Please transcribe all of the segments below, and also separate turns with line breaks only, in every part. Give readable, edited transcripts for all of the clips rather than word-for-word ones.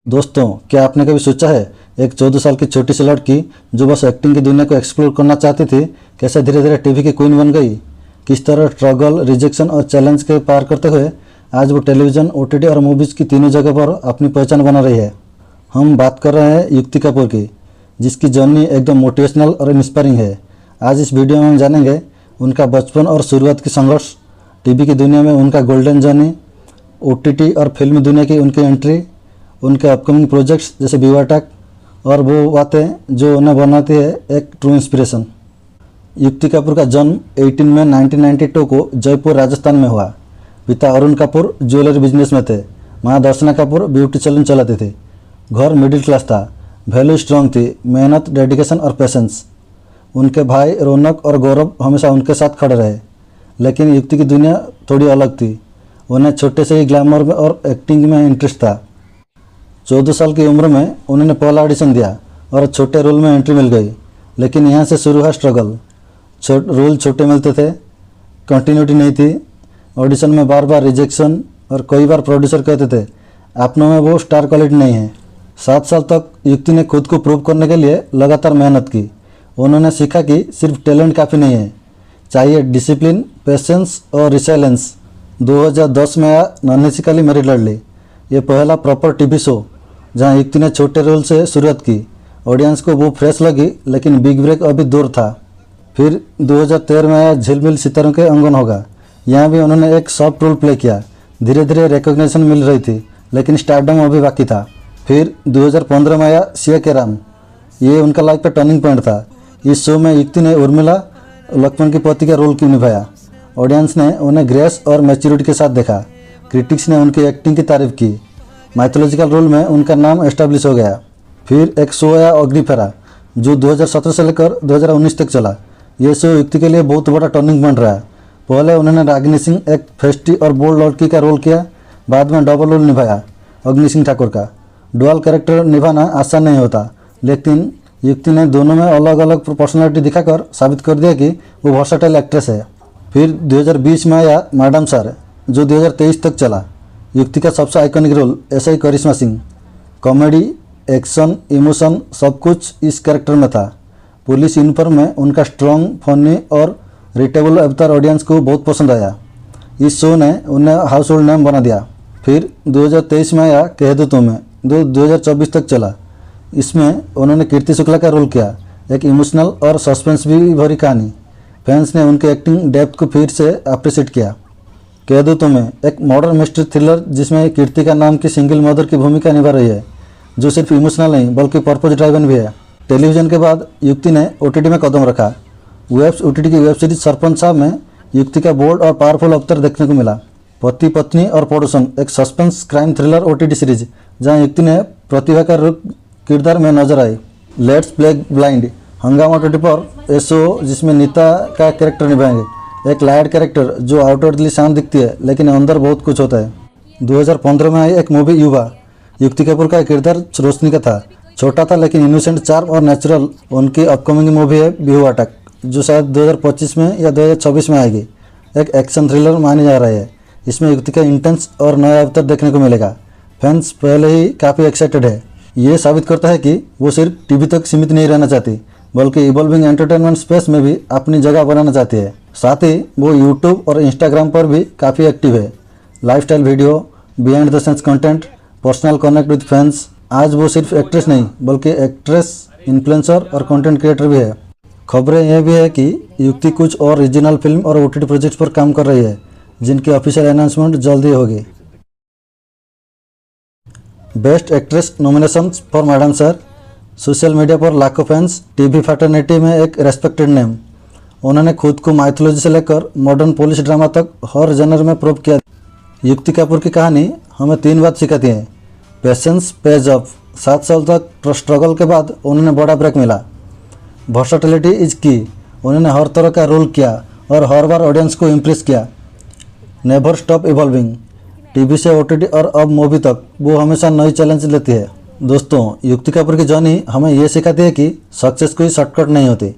दोस्तों, क्या आपने कभी सोचा है एक 14 साल की छोटी सी लड़की जो बस एक्टिंग की दुनिया को एक्सप्लोर करना चाहती थी, कैसे धीरे धीरे टीवी की क्वीन बन गई। किस तरह स्ट्रगल, रिजेक्शन और चैलेंज के पार करते हुए आज वो टेलीविज़न, ओटीटी और मूवीज़ की तीनों जगह पर अपनी पहचान बना रही है। हम बात कर रहे हैं युक्ति कपूर की, जिसकी जर्नी एकदम मोटिवेशनल और इंस्पायरिंग है। आज इस वीडियो में हम जानेंगे उनका बचपन और शुरुआत की संघर्ष, टीवी की दुनिया में उनका गोल्डन जर्नी, ओटीटी और फिल्म दुनिया की उनकी एंट्री, उनके अपकमिंग प्रोजेक्ट्स जैसे विवाटक और वो बातें जो उन्हें बनाती है एक ट्रू इंस्पिरेशन। युक्ति कपूर का जन्म 18 मई 1992 को जयपुर, राजस्थान में हुआ। पिता अरुण कपूर ज्वेलरी बिजनेस में थे। माँ दर्शना कपूर ब्यूटी सैलून चलाती थी। घर मिडिल क्लास था। वैल्यू स्ट्रॉन्ग थी, मेहनत, डेडिकेशन और पेशेंस। उनके भाई रौनक और गौरव हमेशा उनके साथ खड़े रहे। लेकिन युक्ति की दुनिया थोड़ी अलग थी। उन्हें छोटे से ही ग्लैमर में और एक्टिंग में इंटरेस्ट था। 14 साल की उम्र में उन्होंने पहला ऑडिशन दिया और छोटे रोल में एंट्री मिल गई। लेकिन यहाँ से शुरू हुआ स्ट्रगल। रोल छोटे मिलते थे, कंटिन्यूटी नहीं थी। ऑडिशन में बार बार रिजेक्शन और कई बार प्रोड्यूसर कहते थे आप में वो स्टार क्वालिटी नहीं है। 7 साल तक युक्ति ने खुद को प्रूव करने के लिए लगातार मेहनत की। उन्होंने सीखा कि सिर्फ टैलेंट काफ़ी नहीं है, चाहिए डिसिप्लिन, पेशेंस और रिसाइलेंस। 2010 में आया नन्ही सी काली मेरी लड़ली। ये पहला प्रॉपर टीवी शो जहां युक्ति ने छोटे रोल से शुरुआत की। ऑडियंस को वो फ्रेश लगी, लेकिन बिग ब्रेक अभी दूर था। फिर 2013 में आया झिलमिल सितारों के अंगन होगा। यहाँ भी उन्होंने एक सॉफ्ट रोल प्ले किया। धीरे धीरे रिकॉग्निशन मिल रही थी, लेकिन स्टारडम अभी बाकी था। फिर 2015 में आया सिया के राम। ये उनका लाइफ का टर्निंग पॉइंट था। इस शो में युक्ति ने उर्मिला लक्ष्मण की पति का रोल क्यों निभाया। ऑडियंस ने उन्हें ग्रेस और मैच्योरिटी के साथ देखा। क्रिटिक्स ने उनकी एक्टिंग की तारीफ की। माइथोलॉजिकल रोल में उनका नाम एस्टेब्लिश हो गया। फिर एक शो आया अग्निफेरा, जो 2017 से लेकर 2019 तक चला। ये शो युक्ति के लिए बहुत बड़ा टर्निंग पॉइंट रहा। पहले उन्होंने रागिनी सिंह, एक फेस्टी और बोल्ड लड़की का रोल किया। बाद में डबल रोल निभाया अग्नि सिंह ठाकुर का। डुअल कैरेक्टर निभाना आसान नहीं होता, लेकिन युक्ति ने दोनों में अलग अलग पर्सनालिटी दिखाकर साबित कर दिया कि वो वर्सेटाइल एक्ट्रेस है। फिर 2020 में आया मैडम सर, जो 2023 तक चला। युक्ति का सबसे आइकॉनिक रोल ऐसा ही करिश्मा सिंह। कॉमेडी, एक्शन, इमोशन सब कुछ इस कैरेक्टर में था। पुलिस यूनिफॉर्म में उनका स्ट्रॉन्ग, फनी और रिटेबल अवतार ऑडियंस को बहुत पसंद आया। इस शो ने उन्हें हाउस होल्ड नेम बना दिया। फिर 2023 में आया कह दो तुम्हें, जो 2024 तक चला। इसमें उन्होंने कीर्ति शुक्ला का रोल किया, एक इमोशनल और सस्पेंस भी भरी कहानी। फैंस ने उनके एक्टिंग डेप्थ को फिर से अप्रिशिएट किया। कह दो तुम्हें एक मॉडर्न मिस्ट्री थ्रिलर जिसमें कीर्ति का नाम की सिंगल मदर की भूमिका निभा रही है, जो सिर्फ इमोशनल नहीं बल्कि पर्पज ड्राइवन भी है। टेलीविजन के बाद युक्ति ने ओटीटी में कदम रखा। ओटीटी की वेब सीरीज सरपंच साहब में युक्ति का बोल्ड और पावरफुल अवतार देखने को मिला। पति पत्नी और पड़ोसन, एक suspense crime thriller OTT series जहां युक्ति ने प्रतिभा का किरदार में नजर आई। लेट्स प्ले ब्लाइंड, हंगामा ओटीटी पर ए शो जिसमें नीता का कैरेक्टर निभाएंगे, एक लायड कैरेक्टर जो आउटवर्डली शांत दिखती है लेकिन अंदर बहुत कुछ होता है। 2015 में आई एक मूवी युवा। युक्ति कपूर का किरदार रोशनी का था। छोटा था लेकिन इनोसेंट, चार्म और नेचुरल। उनकी अपकमिंग मूवी है विवाटक, जो शायद 2025 में या 2026 में आएगी। एक एक्शन थ्रिलर मानी जा रही है। इसमें युक्ति का इंटेंस और नया अवतार देखने को मिलेगा। फैंस पहले ही काफ़ी एक्साइटेड है। ये साबित करता है कि वो सिर्फ टीवी तक सीमित नहीं रहना चाहती, बल्कि इवॉल्विंग एंटरटेनमेंट स्पेस में भी अपनी जगह बनाना चाहती है। साथ ही वो यूट्यूब और इंस्टाग्राम पर भी काफ़ी एक्टिव है। Lifestyle video, behind the scenes content, personal connect with fans. आज वो सिर्फ एक्ट्रेस नहीं बल्कि एक्ट्रेस, इन्फ्लुएंसर और कंटेंट क्रिएटर भी है। खबरें यह भी है कि युक्ति कुछ और रीजनल फिल्म और ओटीटी प्रोजेक्ट्स पर काम कर रही है, जिनकी ऑफिशियल अनाउंसमेंट जल्दी होगी। Best actress nominations for madam sir. Social media पर लाखों फैंस, टीवी फैटर्निटी में एक रेस्पेक्टेड नेम। उन्होंने खुद को माइथोलॉजी से लेकर मॉडर्न पुलिस ड्रामा तक हर जनर में प्रूव किया। युक्ति कपूर की कहानी हमें 3 बात सिखाती है। Patience page of. 7 साल तक स्ट्रगल के बाद उन्होंने बड़ा ब्रेक मिला। वर्सेटिलिटी इज की। उन्होंने हर तरह का रोल किया और हर बार ऑडियंस को इम्प्रेस किया। Never stop evolving. टीवी से ओटीटी और अब मूवी तक वो हमेशा नई चैलेंज लेती है। दोस्तों, युक्ति कपूर की जर्नी हमें ये सिखाती है कि सक्सेस कोई शॉर्टकट नहीं होती।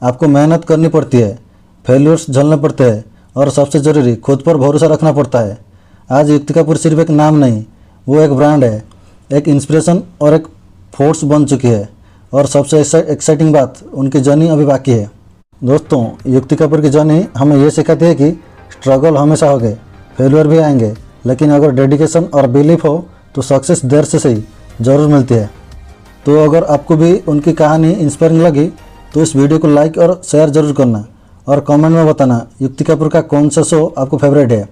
आपको मेहनत करनी पड़ती है, फेल्यूर्स झेलने पड़ते हैं और सबसे ज़रूरी खुद पर भरोसा रखना पड़ता है। आज युक्ति कपूर सिर्फ एक नाम नहीं, वो एक ब्रांड है। एक इंस्पिरेशन और एक फोर्स बन चुकी है। और सबसे एक्साइटिंग बात, उनकी जर्नी अभी बाकी है। दोस्तों, युक्ति कपूर की जर्नी हमें ये सिखाती है कि स्ट्रगल हमेशा होंगे, फेलियर भी आएंगे, लेकिन अगर डेडिकेशन और बिलीफ हो तो सक्सेस देर से सही ज़रूर मिलती है। तो अगर आपको भी उनकी कहानी इंस्पायरिंग लगी तो इस वीडियो को लाइक और शेयर ज़रूर करना और कमेंट में बताना युक्ति कपूर का कौन सा शो आपको फेवरेट है।